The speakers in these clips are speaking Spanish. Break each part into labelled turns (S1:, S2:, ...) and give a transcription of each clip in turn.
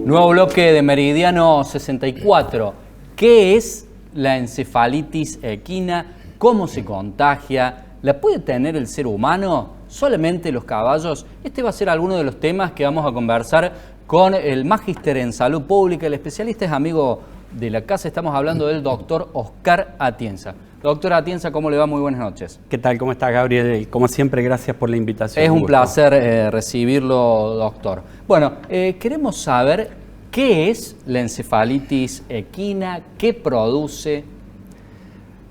S1: Nuevo bloque de Meridiano 64. ¿Qué es la encefalitis equina? ¿Cómo se contagia? ¿La puede tener el ser humano? ¿Solamente los caballos? Este va a ser alguno de los temas que vamos a conversar con el magíster en salud pública. El especialista es amigo de la casa. Estamos hablando del doctor Oscar Atienza. Doctor Atienza, ¿cómo le va? Muy buenas noches.
S2: ¿Qué tal? ¿Cómo está, Gabriel? Como siempre, gracias por la invitación.
S1: Es un placer recibirlo, doctor. Bueno, queremos saber qué es la encefalitis equina, qué produce.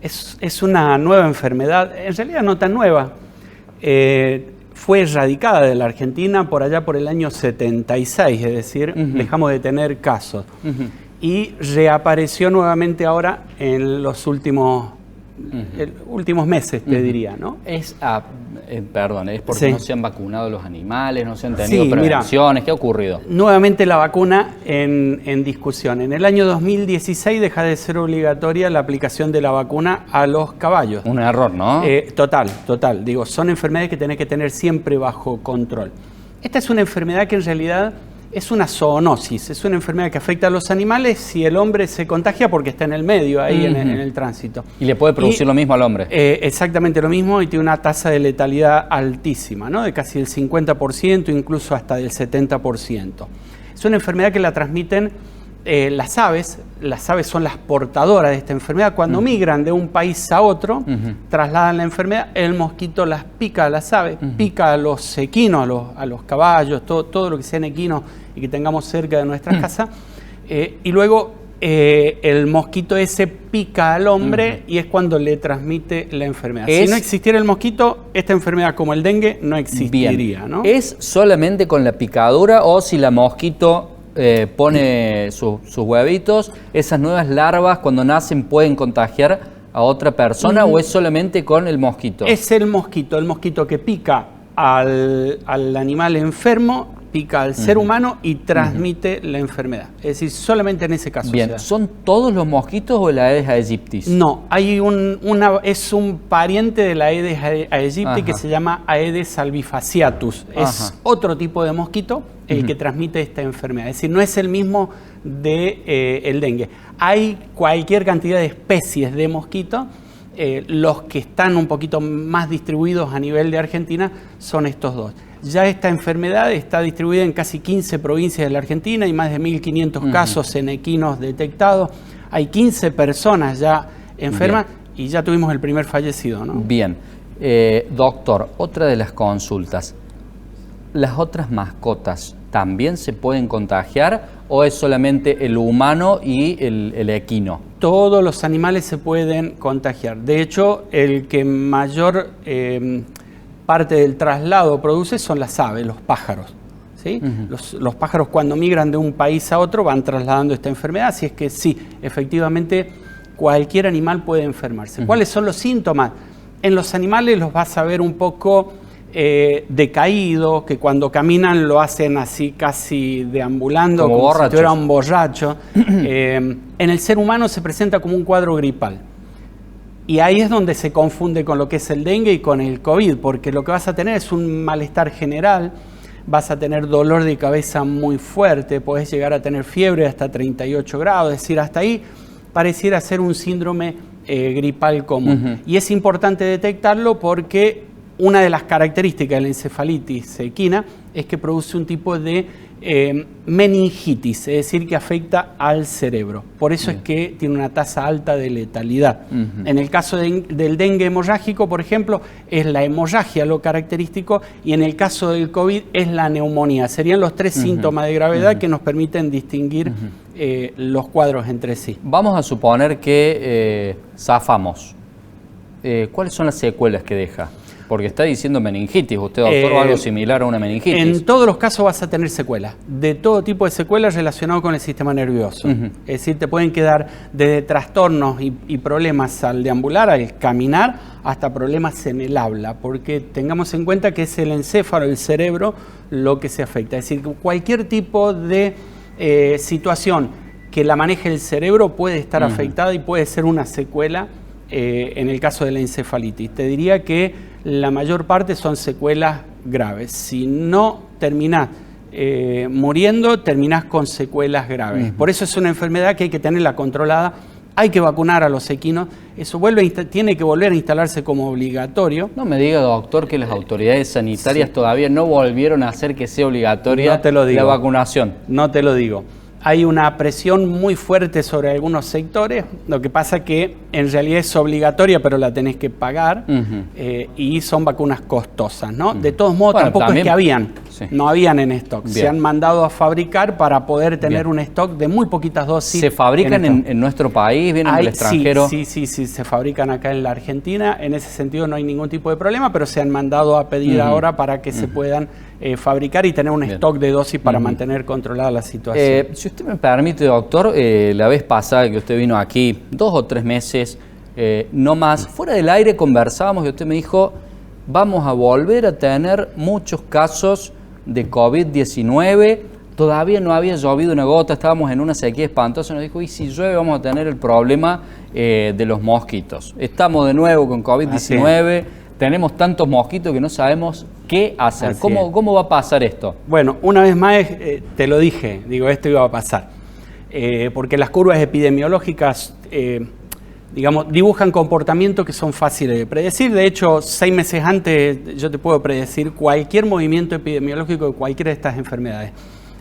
S2: Es una nueva enfermedad, en realidad no tan nueva. Fue erradicada de la Argentina por allá por el año 76, es decir, dejamos de tener casos. Y reapareció nuevamente ahora en los últimos meses, te diría, ¿no?
S1: Perdón, es porque no se han vacunado los animales, no se han tenido prevenciones. Mira, ¿qué ha ocurrido?
S2: Nuevamente la vacuna en discusión. En el año 2016 deja de ser obligatoria la aplicación de la vacuna a los caballos.
S1: Un error, ¿no?
S2: Total. Digo, son enfermedades que tenés que tener siempre bajo control. Esta es una enfermedad que en realidad es una zoonosis, es una enfermedad que afecta a los animales si el hombre se contagia porque está en el medio, ahí en el tránsito.
S1: ¿Y le puede producir lo mismo al hombre?
S2: Exactamente lo mismo, y tiene una tasa de letalidad altísima, ¿no? De casi el 50%, incluso hasta del 70%. Es una enfermedad que la transmiten las aves son las portadoras de esta enfermedad. Cuando migran de un país a otro, trasladan la enfermedad, el mosquito las pica a las aves, pica a los equinos, a los caballos, todo lo que sean equinos y que tengamos cerca de nuestras casas, y luego el mosquito ese pica al hombre y es cuando le transmite la enfermedad. Si no existiera el mosquito, esta enfermedad como el dengue no existiría, ¿no?
S1: ¿Es solamente con la picadura o si la mosquito pone sus huevitos, esas nuevas larvas cuando nacen pueden contagiar a otra persona o es solamente con el mosquito?
S2: Es el mosquito que pica al animal enfermo, pica al ser humano y transmite la enfermedad. Es decir, solamente en ese caso.
S1: Bien, ¿son todos los mosquitos o el Aedes aegypti?
S2: No, hay es un pariente de la Aedes aegypti que se llama Aedes albifasciatus. Es otro tipo de mosquito el que transmite esta enfermedad. Es decir, no es el mismo el dengue. Hay cualquier cantidad de especies de mosquito. Los que están un poquito más distribuidos a nivel de Argentina son estos dos. Ya esta enfermedad está distribuida en casi 15 provincias de la Argentina y más de 1.500 casos en equinos detectados. Hay 15 personas ya enfermas y ya tuvimos el primer fallecido, ¿no?
S1: Bien. Doctor, otra de las consultas. ¿Las otras mascotas también se pueden contagiar o es solamente el humano y el equino?
S2: Todos los animales se pueden contagiar. De hecho, el que mayor parte del traslado produce son las aves, los pájaros. ¿Sí? Los pájaros cuando migran de un país a otro van trasladando esta enfermedad, así es que sí, efectivamente cualquier animal puede enfermarse. ¿Cuáles son los síntomas? En los animales los vas a ver un poco decaídos, que cuando caminan lo hacen así casi deambulando, como si fuera un borracho. En el ser humano se presenta como un cuadro gripal. Y ahí es donde se confunde con lo que es el dengue y con el COVID, porque lo que vas a tener es un malestar general, vas a tener dolor de cabeza muy fuerte, podés llegar a tener fiebre hasta 38 grados, es decir, hasta ahí pareciera ser un síndrome gripal común. Y es importante detectarlo porque una de las características de la encefalitis equina es que produce un tipo de meningitis, es decir, que afecta al cerebro. Por eso es que tiene una tasa alta de letalidad. En el caso del dengue hemorrágico, por ejemplo, es la hemorragia lo característico y en el caso del COVID es la neumonía. Serían los tres síntomas de gravedad que nos permiten distinguir los cuadros entre sí.
S1: Vamos a suponer que zafamos. ¿Cuáles son las secuelas que deja? Porque está diciendo meningitis, usted, doctor, o algo similar a una meningitis.
S2: En todos los casos vas a tener secuelas, de todo tipo de secuelas relacionadas con el sistema nervioso. Es decir, te pueden quedar desde trastornos y problemas al deambular, al caminar, hasta problemas en el habla, porque tengamos en cuenta que es el encéfalo, el cerebro, lo que se afecta. Es decir, cualquier tipo de situación que la maneje el cerebro puede estar afectada y puede ser una secuela en el caso de la encefalitis. Te diría que la mayor parte son secuelas graves. Si no terminás muriendo, terminás con secuelas graves. Por eso es una enfermedad que hay que tenerla controlada. Hay que vacunar a los equinos. Eso tiene que volver a instalarse como obligatorio.
S1: No me diga, doctor, que las autoridades sanitarias todavía no volvieron a hacer que sea obligatoria la vacunación.
S2: No te lo digo. Hay una presión muy fuerte sobre algunos sectores. Lo que pasa que en realidad es obligatoria, pero la tenés que pagar. Y son vacunas costosas, ¿no? De todos modos, bueno, tampoco también, es que habían. Sí. No habían en stock. Bien. Se han mandado a fabricar para poder tener un stock de muy poquitas dosis.
S1: ¿Se fabrican en nuestro país? ¿Vienen del extranjero?
S2: Sí, se fabrican acá en la Argentina. En ese sentido no hay ningún tipo de problema, pero se han mandado a pedir ahora para que se puedan fabricar y tener un stock de dosis para mantener controlada la situación.
S1: Si usted me permite, doctor, la vez pasada que usted vino aquí, 2 o 3 meses, no más, fuera del aire conversábamos y usted me dijo, vamos a volver a tener muchos casos de COVID-19, todavía no había llovido una gota, estábamos en una sequía espantosa, nos dijo, y si llueve vamos a tener el problema de los mosquitos. Estamos de nuevo con COVID-19, tenemos tantos mosquitos que no sabemos qué hacer. ¿Cómo va a pasar esto?
S2: Bueno, una vez más te lo dije, digo, esto iba a pasar, porque las curvas epidemiológicas digamos, dibujan comportamientos que son fáciles de predecir. De hecho, 6 meses antes yo te puedo predecir cualquier movimiento epidemiológico de cualquiera de estas enfermedades.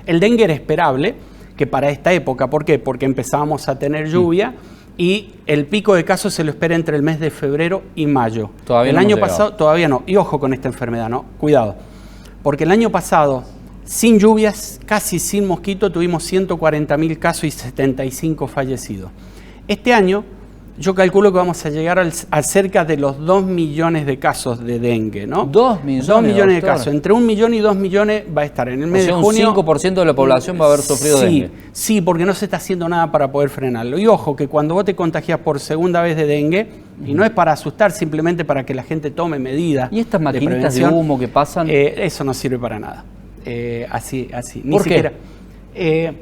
S2: El dengue era esperable, que para esta época, ¿por qué? Porque empezábamos a tener lluvia y el pico de casos se lo espera entre el mes de febrero y mayo.
S1: Todavía
S2: el
S1: no
S2: año pasado, todavía no. Y ojo con esta enfermedad, ¿no? Cuidado. Porque el año pasado, sin lluvias, casi sin mosquito, tuvimos 140.000 casos y 75 fallecidos. Este año, yo calculo que vamos a llegar a cerca de los 2 millones de casos de dengue, ¿no?
S1: 2 millones,
S2: 2 millones de casos. Entre 1 millón y 2 millones va a estar en el mes de junio.
S1: Un 5% de la población va a haber sufrido dengue.
S2: Sí, porque no se está haciendo nada para poder frenarlo. Y ojo, que cuando vos te contagias por segunda vez de dengue, y no es para asustar, simplemente para que la gente tome medidas.
S1: ¿Y estas maquinitas de humo que pasan?
S2: Eso no sirve para nada. Así. Ni
S1: ¿Por
S2: siquiera.
S1: qué?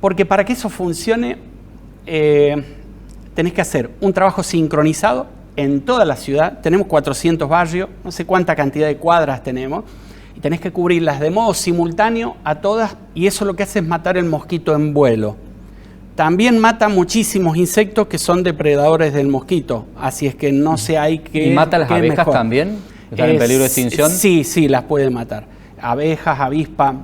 S2: Porque para que eso funcione, tenés que hacer un trabajo sincronizado en toda la ciudad. Tenemos 400 barrios, no sé cuánta cantidad de cuadras tenemos, y tenés que cubrirlas de modo simultáneo a todas, y eso lo que hace es matar el mosquito en vuelo. También mata muchísimos insectos que son depredadores del mosquito, así es que no sé, hay que...
S1: ¿Y mata las abejas mejor. También? ¿Están en peligro de extinción?
S2: Sí, las puede matar. Abejas, avispas,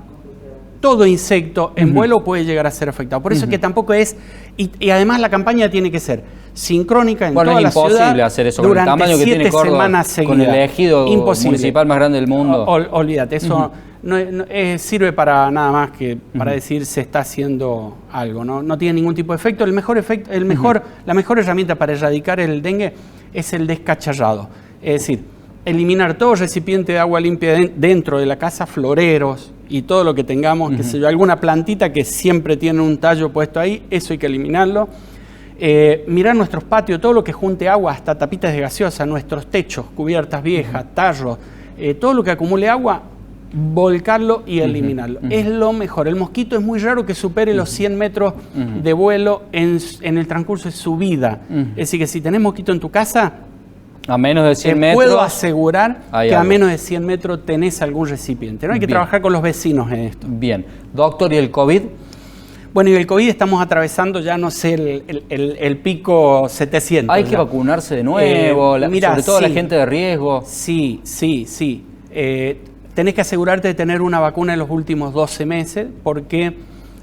S2: todo insecto en vuelo puede llegar a ser afectado. Por eso es que tampoco es... Y además la campaña tiene que ser sincrónica en toda la ciudad.
S1: Es imposible hacer eso con el tamaño que tiene Córdoba, con el ejido municipal más grande del mundo.
S2: Olvídate, eso no sirve para nada más que para decir se está haciendo algo. No tiene ningún tipo de efecto. La mejor herramienta para erradicar el dengue es el descacharrado. Es decir, eliminar todo recipiente de agua limpia dentro de la casa, floreros y todo lo que tengamos, qué sé yo, alguna plantita que siempre tiene un tallo puesto ahí, eso hay que eliminarlo. Mirar nuestros patios, todo lo que junte agua, hasta tapitas de gaseosa, nuestros techos, cubiertas viejas, tarros, todo lo que acumule agua, volcarlo y eliminarlo. Es lo mejor. El mosquito es muy raro que supere los 100 metros de vuelo en el transcurso de su vida. Es decir, que si tenés mosquito en tu casa,
S1: a menos de 100 metros.
S2: Puedo asegurar que a menos de 100 metros tenés algún recipiente. No hay que trabajar con los vecinos en esto.
S1: Bien. Doctor, ¿y el COVID?
S2: Bueno, y el COVID estamos atravesando ya, no sé, el pico 700.
S1: Hay que vacunarse de nuevo, sobre todo la gente de riesgo.
S2: Sí. Tenés que asegurarte de tener una vacuna en los últimos 12 meses, porque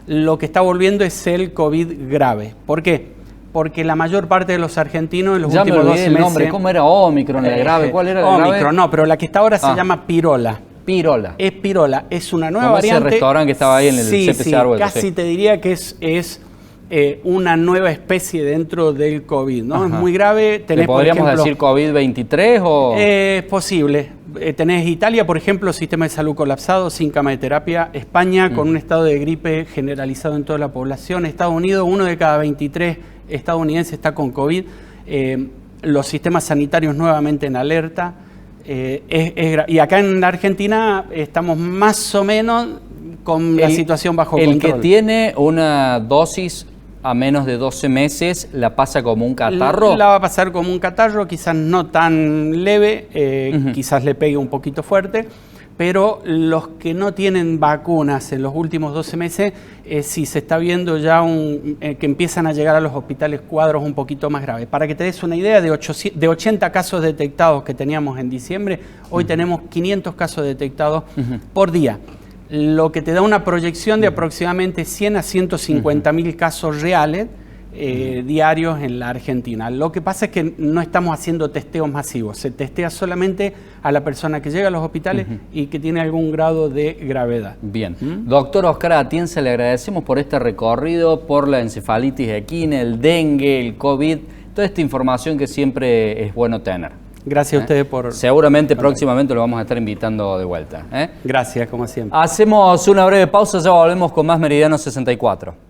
S2: lo que está volviendo es el COVID grave. ¿Por qué? Porque la mayor parte de los argentinos en los últimos 12 meses...
S1: el nombre, ¿cómo era Omicron, la grave? ¿Cuál era la grave?
S2: Omicron, no, pero la que está ahora se llama Pirola.
S1: Pirola.
S2: Es Pirola, es una nueva
S1: como
S2: variante.
S1: Ese restaurante que estaba ahí en el CPC Arguello.
S2: Casi te diría que es una nueva especie dentro del COVID, ¿no? Es muy grave.
S1: ¿Le podríamos decir COVID-23 o...?
S2: Es posible. Tenés Italia, por ejemplo, sistema de salud colapsado, sin cama de terapia. España, con un estado de gripe generalizado en toda la población. Estados Unidos, 1 de cada 23 estadounidenses está con COVID. Los sistemas sanitarios nuevamente en alerta. Y acá en la Argentina estamos más o menos con la situación bajo control.
S1: El que tiene una dosis a menos de 12 meses, ¿la pasa como un catarro?
S2: La va a pasar como un catarro, quizás no tan leve, quizás le pegue un poquito fuerte, pero los que no tienen vacunas en los últimos 12 meses, sí se está viendo ya que empiezan a llegar a los hospitales cuadros un poquito más graves. Para que te des una idea, de 80 casos detectados que teníamos en diciembre, hoy tenemos 500 casos detectados por día, lo que te da una proyección de aproximadamente 100 a 150 mil casos reales diarios en la Argentina. Lo que pasa es que no estamos haciendo testeos masivos, se testea solamente a la persona que llega a los hospitales y que tiene algún grado de gravedad.
S1: Bien. Doctor Oscar Atienza, le agradecemos por este recorrido, por la encefalitis equina, el dengue, el COVID, toda esta información que siempre es bueno tener.
S2: Gracias a ustedes por...
S1: Seguramente próximamente lo vamos a estar invitando de vuelta.
S2: Gracias, como siempre.
S1: Hacemos una breve pausa, ya volvemos con más Meridiano 64.